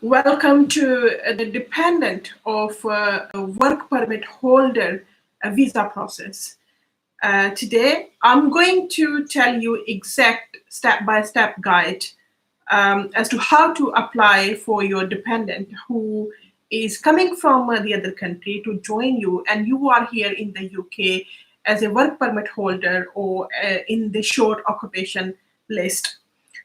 Welcome to the dependent of a work permit holder visa process. Today, I'm going to tell you exact step-by-step guide as to how to apply for your dependent who is coming from the other country to join you, and you are here in the UK as a work permit holder or in the short occupation list.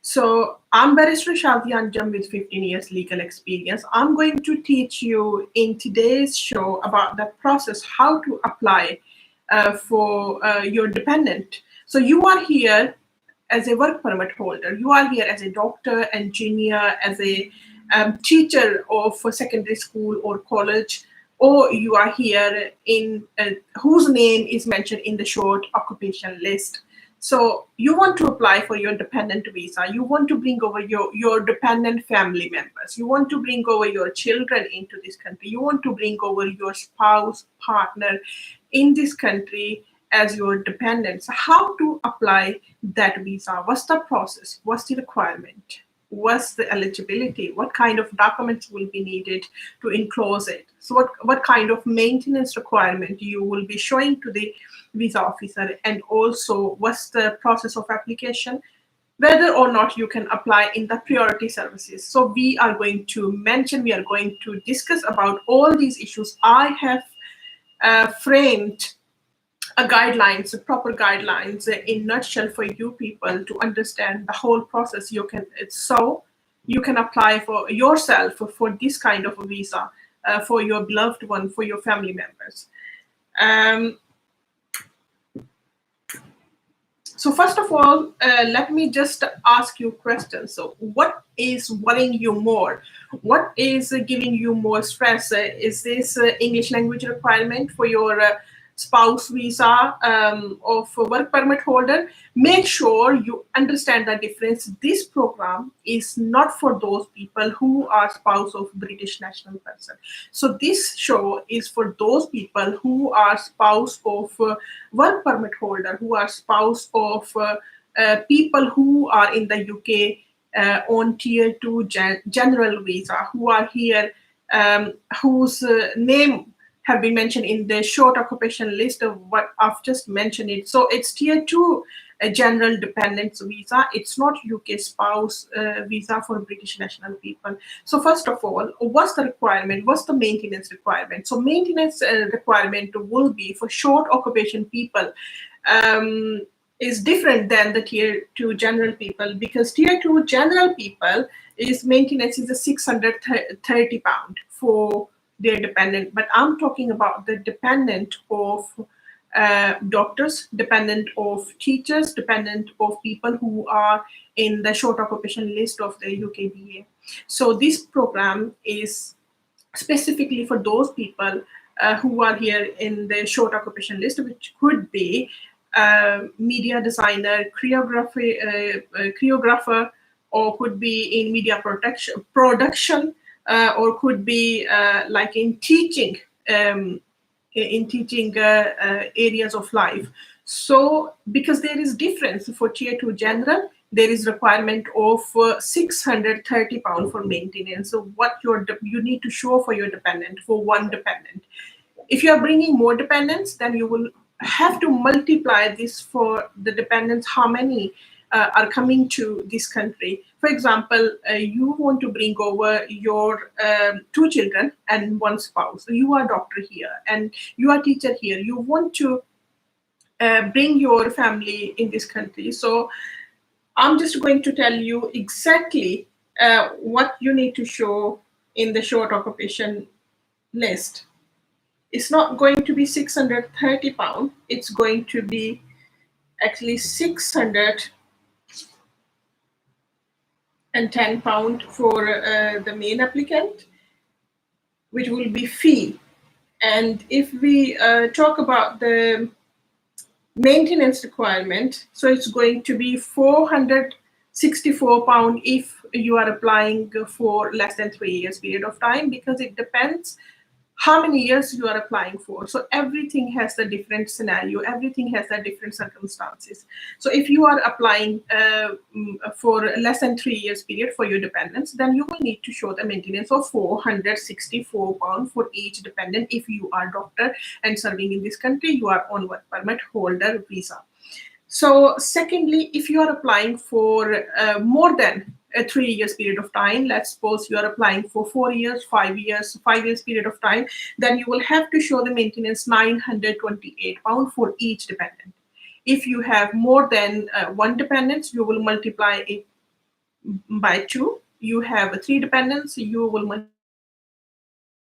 So I'm Barrister Shadi Anjam with 15 years legal experience. I'm going to teach you in today's show about the process, how to apply for your dependent. So you are here as a work permit holder. You are here as a doctor, engineer, as a teacher of a secondary school or college, or you are here in whose name is mentioned in the short occupation list. So you want to apply for your dependent visa. You want to bring over your dependent family members. You want to bring over your children into this country. You want to bring over your spouse, partner in this country as your dependent. So how to apply that visa? What's the process? What's the requirement? What's the eligibility? What kind of documents will be needed to enclose it? So what kind of maintenance requirement you will be showing to the visa officer, and also what's the process of application, whether or not you can apply in the priority services. So we are going to discuss about all these issues. I have framed proper guidelines in nutshell for you people to understand the whole process. You can apply for yourself for this kind of a visa for your beloved one, for your family members. So first of all, let me just ask you questions. So what is worrying you more? What is giving you more stress? Is this English language requirement for your spouse visa of a work permit holder? Make sure you understand the difference. This program is not for those people who are spouse of British national person. So this show is for those people who are spouse of work permit holder, who are spouse of people who are in the UK on tier 2 general visa, who are here, whose name have been mentioned in the short occupation list of what I've just mentioned it. So it's tier 2 general dependence visa. It's not UK spouse visa for British national people. So first of all, what's the requirement? What's the maintenance requirement? So maintenance requirement will be for short occupation people is different than the tier 2 general people, because tier 2 general people is maintenance is a £630 for their dependent. But I'm talking about the dependent of doctors, dependent of teachers, dependent of people who are in the short occupation list of the UKBA. So this program is specifically for those people who are here in the short occupation list, which could be media designer, choreographer, or could be in media production, or could be like in teaching areas of life. So because there is difference for tier 2 general, there is requirement of £630 for maintenance. So what you need to show for your dependent, for one dependent. If you are bringing more dependents, then you will have to multiply this for the dependents, how many are coming to this country. For example, you want to bring over your 2 children and 1 spouse. So you are a doctor here and you are a teacher here. You want to bring your family in this country. So I'm just going to tell you exactly what you need to show in the short occupation list. It's not going to be £630. It's going to be actually £610 for the main applicant, which will be fee. And if we talk about the maintenance requirement, so it's going to be £464 if you are applying for less than 3 years period of time, because it depends how many years you are applying for. So everything has a different scenario, everything has a different circumstances. So if you are applying for less than 3 years period for your dependents, then you will need to show the maintenance of £464 for each dependent. If you are doctor and serving in this country, you are on work permit holder visa. So secondly, if you are applying for more than a 3 years period of time, let's suppose you are applying for 4 years, 5 years, 5 years period of time, then you will have to show the maintenance £928 for each dependent. If you have more than one dependent, you will multiply it by 2. You have 3 dependents, you will multiply it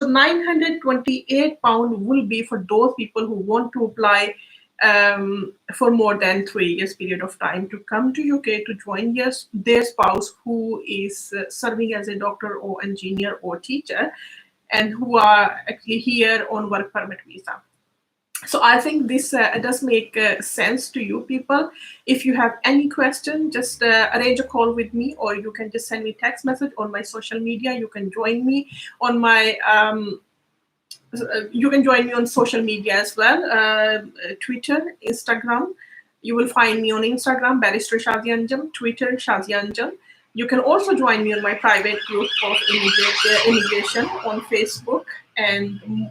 by 2. So £928 will be for those people who want to apply for more than 3 years period of time to come to UK to join their spouse who is serving as a doctor or engineer or teacher, and who are actually here on work permit visa. So I think this does make sense to you people. If you have any question, just arrange a call with me, or you can just send me text message on my social media. You can join me on my you can join me on social media as well, Twitter, Instagram. You will find me on Instagram, Barrister Shazia Anjum, Twitter, Shazia Anjum. You can also join me on my private group of immigration on Facebook. And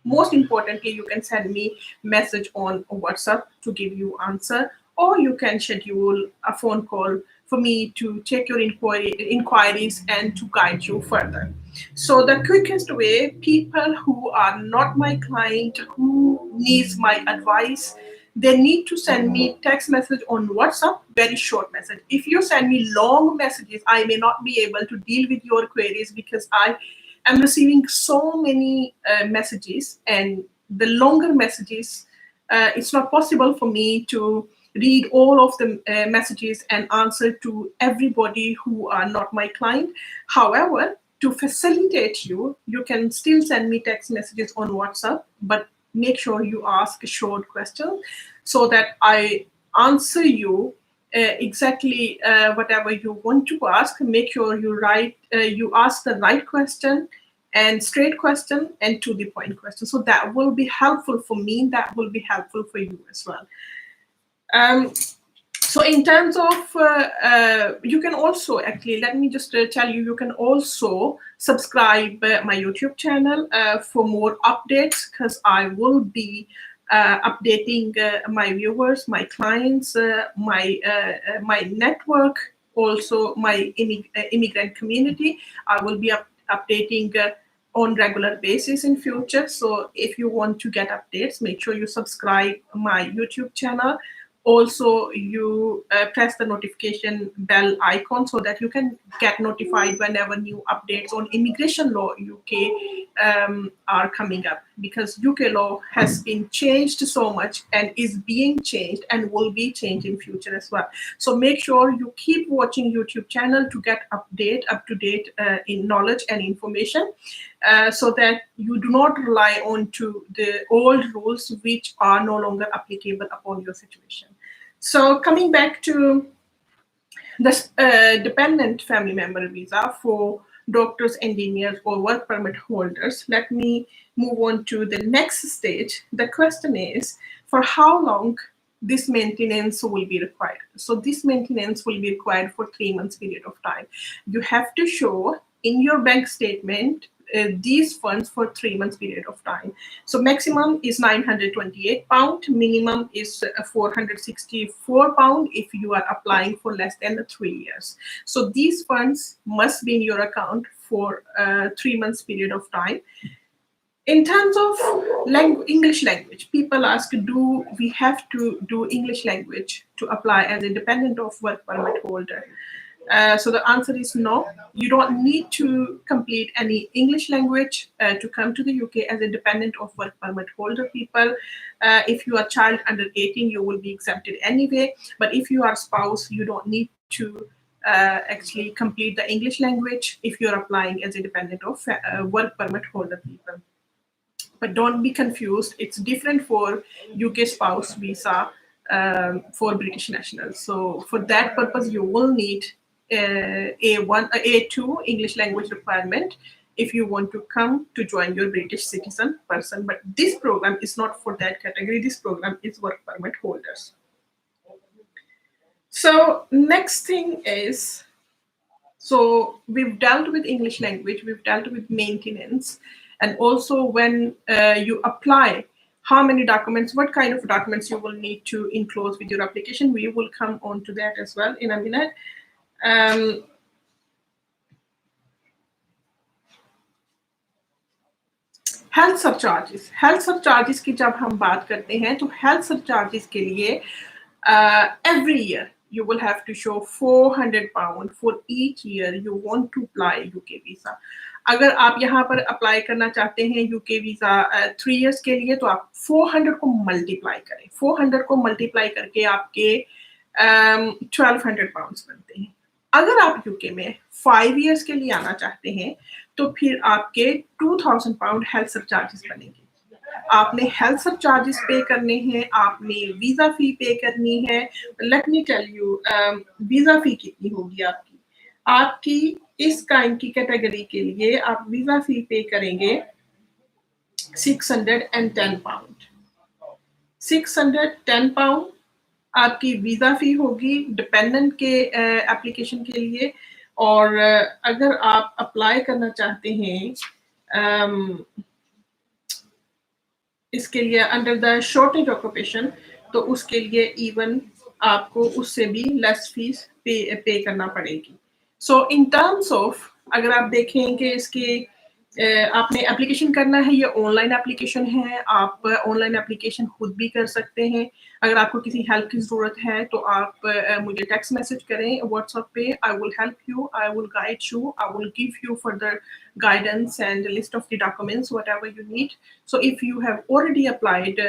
most importantly, you can send me message on WhatsApp to give you answer, or you can schedule a phone call for me to take your inquiries and to guide you further. So the quickest way, people who are not my client, who needs my advice, they need to send me text message on WhatsApp, very short message. If you send me long messages, I may not be able to deal with your queries because I'm receiving so many messages, and the longer messages, it's not possible for me to read all of the messages and answer to everybody who are not my client. However, to facilitate you, you can still send me text messages on WhatsApp, but make sure you ask a short question so that I answer you exactly whatever you want to ask. Make sure you ask the right question and straight question and to the point question. So that will be helpful for me. That will be helpful for you as well. So in terms of, you can also actually, let me just tell you, you can also subscribe my YouTube channel for more updates, because I will be updating my viewers, my clients, my network, also my immigrant community. I will be updating on regular basis in future. So if you want to get updates, make sure you subscribe my YouTube channel. Also, you press the notification bell icon so that you can get notified whenever new updates on immigration law UK are coming up, because UK law has been changed so much and is being changed and will be changed in future as well. So make sure you keep watching YouTube channel to get up to date in knowledge and information, so that you do not rely on to the old rules which are no longer applicable upon your situation. So coming back to the dependent family member visa for doctors, engineers, or work permit holders, let me move on to the next stage. The question is, for how long this maintenance will be required? So this maintenance will be required for 3 months period of time. You have to show in your bank statement these funds for 3 months period of time. So maximum is £928, minimum is £464 if you are applying for less than 3 years. So these funds must be in your account for 3 months period of time. In terms of English language, people ask, do we have to do English language to apply as a dependent of work permit holder? So the answer is no. You don't need to complete any English language to come to the UK as a dependent of work permit holder people. If you are child under 18, you will be exempted anyway. But if you are spouse, you don't need to actually complete the English language if you're applying as a dependent of work permit holder people. But don't be confused. It's different for UK spouse visa for British nationals. So for that purpose, you will need A1, A2 English language requirement, if you want to come to join your British citizen person. But this program is not for that category. This program is work permit holders. So next thing is, so we've dealt with English language, we've dealt with maintenance, and also when you apply, how many documents, what kind of documents you will need to enclose with your application. We will come on to that as well in a minute. Health surcharges की जब हम बात करते हैं तो health surcharges के लिए every year you will have to show 400 pound for each year you want to apply UK visa. अगर आप यहाँ पर अप्लाई करना चाहते हैं UK वीजा 3 years के लिए, तो आप 400 को मल्टीप्लाई करें, 400 को मल्टीप्लाई करके आपके 1200 पाउंड्स बनते हैं। अगर आप यूके में 5 years के लिए आना चाहते हैं तो फिर आपके 2000 पाउंड हेल्थ सरचार्जेस बनेंगे। आपने हेल्थ सरचार्जेस पे करने हैं, आपने वीजा फी पे करनी है। Let me tell you visa fee कितनी होगी आपकी। आपकी इस काइंड की कैटेगरी के लिए आप वीजा फी पे करेंगे 610 पाउंड। 610 पाउंड आपकी वीजा फी होगी डिपेंडेंट के एप्लीकेशन के लिए। और अगर आप अप्लाई करना चाहते हैं इसके लिए अंडर द शॉर्टेज ऑक्यूपेशन, तो उसके लिए इवन आपको उससे भी लेस फीस पे करना पड़ेगी। सो इन टर्म्स ऑफ अगर आप देखें कि इसके आपने एप्लीकेशन करना है, ये ऑनलाइन एप्लीकेशन है, आप ऑनलाइन एप्लीकेशन खुद भी कर सकते हैं। अगर आपको किसी हेल्प की ज़रूरत है तो आप मुझे टेक्स्ट मैसेज करें व्हाट्सएप पे। आई will help you, I will guide you, I will give you further guidance and a list of the documents whatever you need. So if you have already applied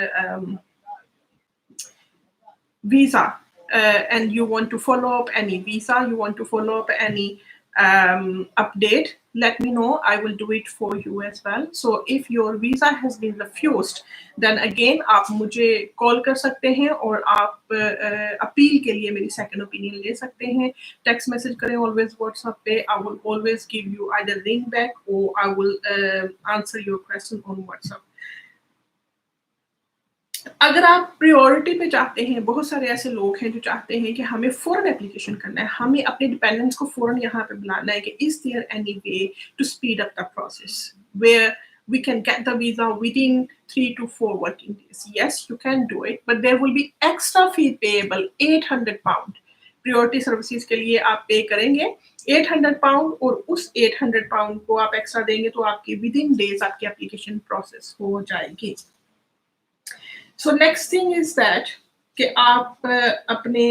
visa and you want to follow up any visa, you want to follow up any update, let me know, I will do it for you as well. So if your visa has been refused, then again आप मुझे call कर सकते हैं और आप appeal के लिए मेरी सेकंड ओपिनियन ले सकते हैं। टेक्स्ट मैसेज करें ऑलवेज व्हाट्सएप पे, I will always give you either ring back or I will answer your question on WhatsApp. अगर आप प्रायोरिटी पे चाहते हैं, बहुत सारे ऐसे लोग हैं जो चाहते हैं कि हमें फौरन एप्लीकेशन करना है, हमें अपने डिपेंडेंट्स को फौरन यहाँ पे बुलाना है कि is there any way to speed up the process where we can get the visa within 3 to 4 working days. Yes, you can do it, but there will be extra fee payable 800 pound. Priority services के लिए आप पे करेंगे 800 pound और उस 800 pound को आप extra देंगे तो आपकी within days आपकी एप्लीकेशन प्रोसेस हो जाएगी। So next thing is that कि आप अपने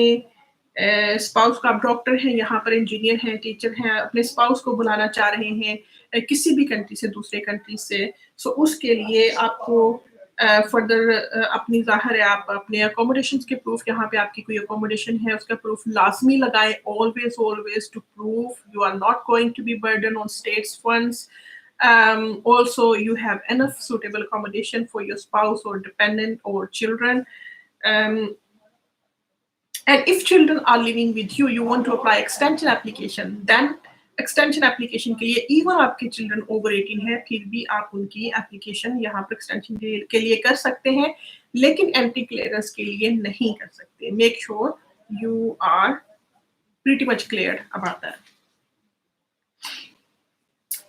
स्पाउस को, आप डॉक्टर हैं, यहाँ पर इंजीनियर हैं, टीचर हैं, अपने स्पाउस को बुलाना चाह रहे हैं किसी भी कंट्री से, दूसरे कंट्री से। सो उसके लिए आपको फर्दर अपनी ज़ाहिर है आप अपने अकोमोडेशन के प्रूफ, यहाँ पे आपकी कोई अकोमोडेशन है उसका प्रूफ लाजमी लगाएं। Always to prove you are not going to be burden on states funds. Also you have enough suitable accommodation for your spouse or dependent or children. And if children are living with you, you want to apply extension application, then extension application के लिए even आपके children over 18 है, फिर भी आप उनकी application यहाँ पर extension के लिए कर सकते हैं, लेकिन anti clearance के लिए नहीं कर सकते. Make sure you are pretty much clear about that.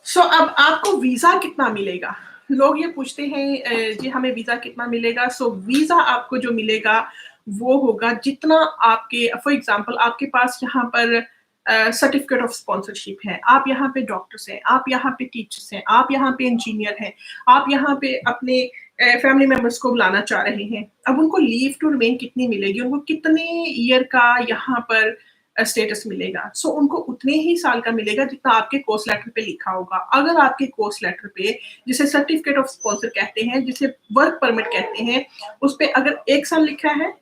So अब आपको वीजा कितना मिलेगा? लोग ये पूछते हैं जी हमें वीजा कितना मिलेगा? So वीजा आपको जो मिलेगा वो होगा जितना आपके, फॉर एग्जांपल आपके पास यहाँ पर सर्टिफिकेट ऑफ स्पॉन्सरशिप है, आप यहाँ पे डॉक्टर्स हैं, आप यहाँ पे टीचर्स हैं, आप यहाँ पे इंजीनियर हैं, आप यहाँ पे अपने फैमिली मेंबर्स को बुलाना चाह रहे हैं। अब उनको लीव टू रिमेन कितनी मिलेगी, उनको कितने ईयर का यहाँ पर स्टेटस मिलेगा? सो उनको उतने ही साल का मिलेगा जितना आपके कोर्स लेटर पे लिखा होगा। अगर आपके कोर्स लेटर पे जिसे सर्टिफिकेट ऑफ स्पॉन्सर कहते हैं, जिसे वर्क परमिट कहते हैं, उस पे अगर 1 साल लिखा है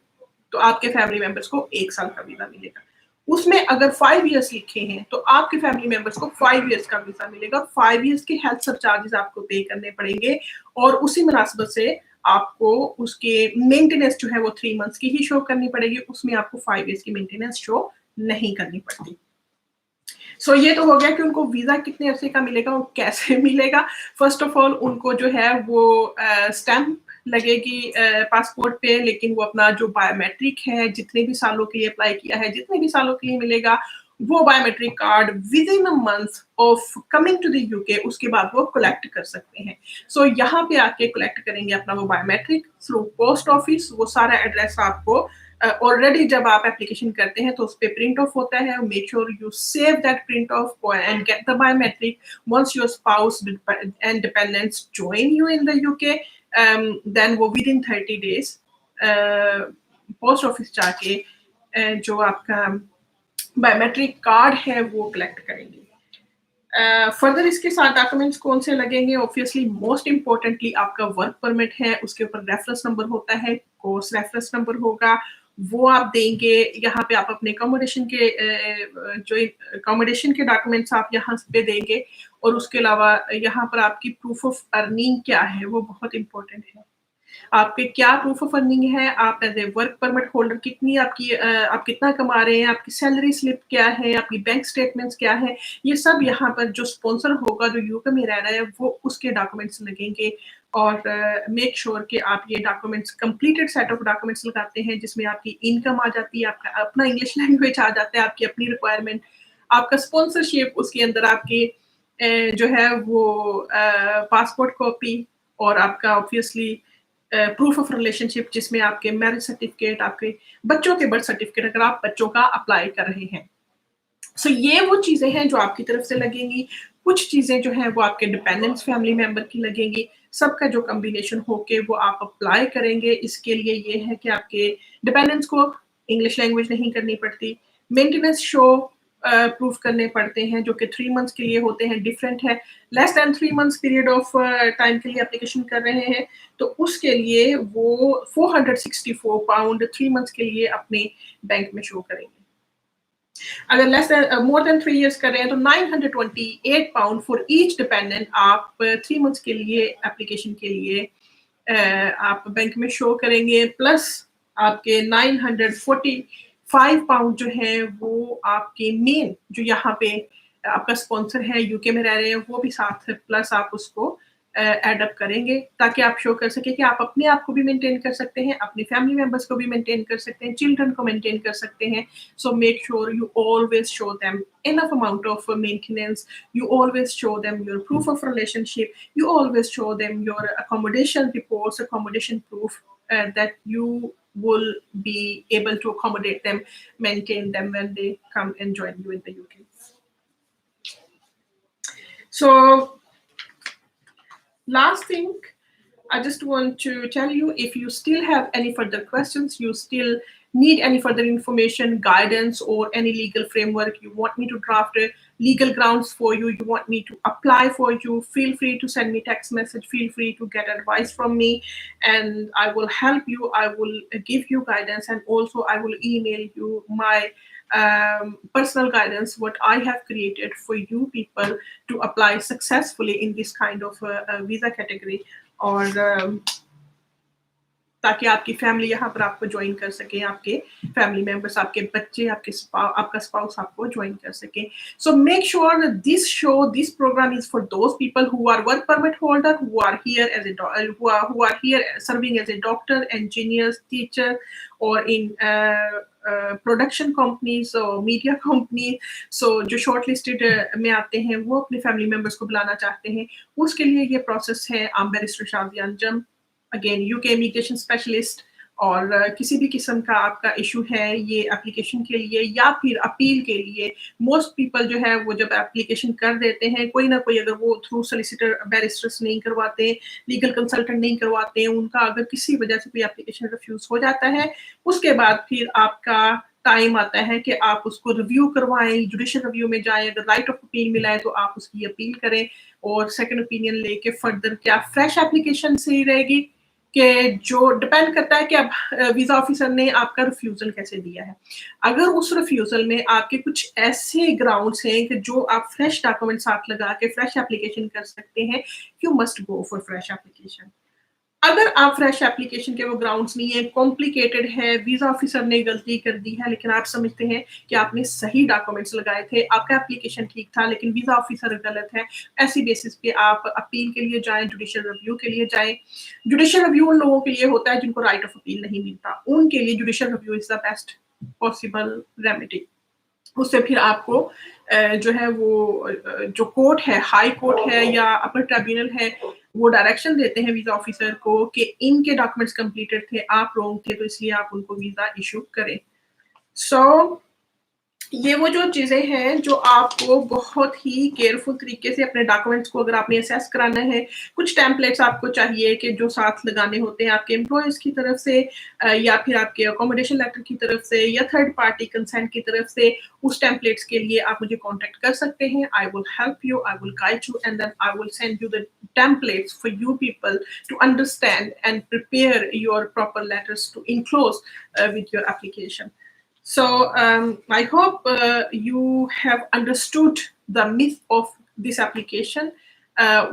तो आपके फैमिली मेंबर्स को 1 साल का वीजा मिलेगा। उसमें अगर 5 इयर्स लिखे हैं तो आपके फैमिली मेंबर्स को 5 इयर्स का वीजा मिलेगा। 5 इयर्स के हेल्थ सरचार्जेस आपको पे करने पड़ेंगे और उसी मुनासिबत से आपको उसके मेंटेनेंस जो है वो 3 मंथ्स की ही शो करनी पड़ेगी, उसमें आपको 5 इयर्स की मेंटेनेंस शो नहीं करनी पड़ती। सो ये तो हो गया कि उनको वीज़ा कितने अरसे का मिलेगा और कैसे मिलेगा। फर्स्ट ऑफ ऑल उनको जो है वो स्टैम्प लगेगी पासपोर्ट पे, लेकिन वो अपना जो बायोमेट्रिक है, जितने भी सालों के लिए अप्लाई किया है, जितने भी सालों के लिए मिलेगा, वो biometric card within a month of coming to the UK उसके बाद वो कलेक्ट कर सकते हैं। सो यहाँ पे आके कलेक्ट करेंगे अपना वो बायोमेट्रिक थ्रू पोस्ट ऑफिस। वो सारा एड्रेस आपको ऑलरेडी जब आप एप्लीकेशन करते हैं तो उस पे प्रिंट ऑफ होता है। Make sure you save that print off and get the biometric once your spouse and dependants join you in the UK, then वो within 30 days post office जाके जो आपका बायोमेट्रिक कार्ड है वो collect करेंगे। Further इसके साथ documents कौन से लगेंगे? ऑब्वियसली मोस्ट इंपॉर्टेंटली आपका वर्क परमिट है, उसके ऊपर रेफरेंस नंबर होता है, कोर्स रेफरेंस नंबर होगा, वो आप देंगे। यहाँ पे आप अपने अकोमोडेशन के जो अकोमोडेशन के डॉक्यूमेंट्स आप यहाँ पे देंगे, और उसके अलावा यहाँ पर आपकी प्रूफ ऑफ अर्निंग क्या है वो बहुत इंपॉर्टेंट है। आपके क्या प्रूफ ऑफ अर्निंग है, आप as a work permit holder कितनी आपकी आप कितना कमा रहे हैं, आपकी सैलरी स्लिप क्या है, आपकी बैंक स्टेटमेंट्स क्या है, ये सब यहाँ पर जो स्पॉन्सर होगा जो यूके में रह रहा है वो उसके डॉक्यूमेंट्स लगेंगे। और मेक श्योर कि आप ये documents completed set of documents लगाते हैं जिसमें आपकी इनकम आ जाती है, आपका अपना इंग्लिश लैंग्वेज आ जाता है, आपकी अपनी रिक्वायरमेंट, आपका स्पॉन्सरशिप, उसके अंदर आपकी जो है वो पासपोर्ट कॉपी, और आपका ऑब्वियसली प्रूफ ऑफ रिलेशनशिप जिसमें आपके मैरिज सर्टिफिकेट, आपके बच्चों के बर्थ सर्टिफिकेट अगर आप बच्चों का अप्लाई कर रहे हैं। सो ये वो चीजें हैं जो आपकी तरफ से लगेंगी। कुछ चीजें जो है वो आपके डिपेंडेंट्स फैमिली मेंबर की लगेंगी। सबका जो कॉम्बिनेशन होके वो आप अप्लाई करेंगे। इसके लिए ये है कि आपके डिपेंडेंट्स को इंग्लिश लैंग्वेज नहीं करनी पड़ती, मेंटेनेंस शो प्रूफ करने पड़ते हैं जो कि 3 मंथ्स के लिए होते हैं, डिफरेंट है। Less than 3 months period of time के लिए एप्लीकेशन कर रहे हैं तो उसके लिए वो 464 पाउंड 3 मंथ्स के लिए अपने बैंक में शो करेंगे। अगर less than more than 3 years कर रहे हैं तो 928 पाउंड फॉर ईच डिपेंडेंट आप 3 मंथ्स के लिए एप्लीकेशन के लिए आप बैंक में शो करेंगे, प्लस आपके 945 पाउंड जो है वो आपके मेन जो यहाँ पे आपका स्पॉन्सर है यूके में रह रहे हैं वो भी साथ है, प्लस आप उसको एड अप करेंगे ताकि आप शो कर सके कि आप अपने आप को भी मेंटेन कर सकते हैं, अपनी फैमिली मेंबर्स को भी मेंटेन कर सकते हैं, चिल्ड्रन को मेंटेन कर सकते हैं। So make sure you always show them enough amount of maintenance. You always show them your proof of relationship. You always show them your accommodation reports, accommodation proof that you will be able to accommodate them, maintain them when they come and join you in the UK. So last thing, I just want to tell you, if you still have any further questions, you still need any further information, guidance, or any legal framework, you want me to draft a legal grounds for you, you want me to apply for you, feel free to send me text message, feel free to get advice from me, and I will help you, I will give you guidance, and also I will email you my personal guidance, what I have created for you people to apply successfully in this kind of visa category, और ताकि आपकी family यहाँ पर आपको join कर सके, आपके family members, आपके बच्चे, आपका स्पाउस आपको ज्वाइन कर सके। So make sure that this program is for those people who are work permit holder, who are here as who are here serving as a doctor, engineers, teacher, or in production companies और media company. सो जो short listed में आते हैं वो अपने family members को बुलाना चाहते हैं, उसके लिए ये प्रोसेस है। I am barrister Shazia Anjum, again UK immigration specialist, और किसी भी किस्म का आपका इशू है ये एप्लीकेशन के लिए या फिर अपील के लिए, मोस्ट पीपल जो है वो जब एप्लीकेशन कर देते हैं, कोई ना कोई अगर वो थ्रू सोलिसिटर बैरिस्टर्स नहीं करवाते, लीगल कंसल्टेंट नहीं करवाते, उनका अगर किसी वजह से कोई एप्लीकेशन रिफ्यूज हो जाता है, उसके बाद फिर आपका टाइम आता है कि आप उसको रिव्यू करवाएं, जुडिशियल रिव्यू में जाएं, अगर राइट ऑफ अपील मिला है तो आप उसकी अपील करें और सेकंड ओपिनियन लेके फर्दर क्या फ्रेश एप्लीकेशन सही रहेगी, कि जो डिपेंड करता है कि अब वीजा ऑफिसर ने आपका रिफ्यूजल कैसे दिया है। अगर उस रिफ्यूजल में आपके कुछ ऐसे ग्राउंड्स हैं कि जो आप फ्रेश डॉक्यूमेंट साथ लगा के फ्रेश एप्लीकेशन कर सकते हैं, you must go for fresh application. अगर आप फ्रेश एप्लीकेशन के वो ग्राउंड्स नहीं है, कॉम्प्लिकेटेड है, वीज़ा ऑफिसर ने गलती कर दी है, लेकिन आप समझते हैं कि आपने सही डॉक्यूमेंट्स लगाए थे, आपका एप्लीकेशन ठीक था, लेकिन वीज़ा ऑफिसर गलत है, ऐसी बेसिस पे आप अपील के लिए जाएँ, जुडिशियल रिव्यू के लिए जाएँ। जुडिशियल रिव्यू उन लोगों के लिए होता है जिनको राइट ऑफ अपील नहीं मिलता, उनके लिए judicial review is the best possible remedy. उससे फिर आपको जो है वो जो कोर्ट है, हाई कोर्ट है या अपर ट्रिब्यूनल है, वो डायरेक्शन देते हैं वीज़ा ऑफिसर को कि इनके डॉक्यूमेंट्स कंप्लीटेड थे, आप रॉन्ग थे, तो इसलिए आप उनको वीज़ा इशू करें। सो ये वो जो चीज़ें हैं जो आपको बहुत ही केयरफुल तरीके से अपने डॉक्यूमेंट्स को अगर आपने असेस कराना है, कुछ टेम्पलेट्स आपको चाहिए कि जो साथ लगाने होते हैं आपके एम्प्लॉयर्स की तरफ से या फिर आपके अकोमोडेशन लेटर की तरफ से या थर्ड पार्टी कंसेंट की तरफ से, उस टेम्पलेट्स के लिए आप मुझे कॉन्टैक्ट कर सकते हैं। I will help you, I will guide you and then I will send you the templates for you people to understand and prepare your proper letters to enclose with your application. So I hope you have understood the myth of this application,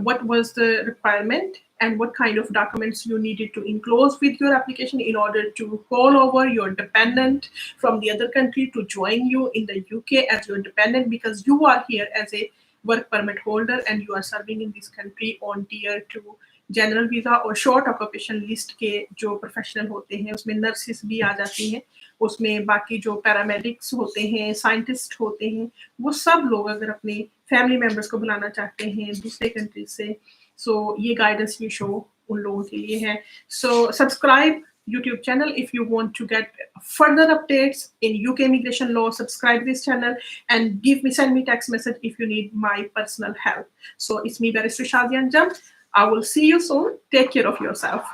what was the requirement and what kind of documents you needed to enclose with your application in order to call over your dependent from the other country to join you in the UK as your dependent, because you are here as a work permit holder and you are serving in this country on tier 2 general visa और short occupation list के जो professional होते हैं उसमें nurses भी आ जाती हैं, उसमें बाकी जो पैरामेडिक्स होते हैं, साइंटिस्ट होते हैं, वो सब लोग अगर अपने फैमिली मेंबर्स को बुलाना चाहते हैं दूसरे कंट्री से, सो ये गाइडेंस ये शो उन लोगों के लिए है। So subscribe YouTube channel if you want to get further updates in UK immigration law. Subscribe this channel and send me text message if you need my personal help. So it's me, Barrister Shadian Jam. I will see you soon. Take care of yourself.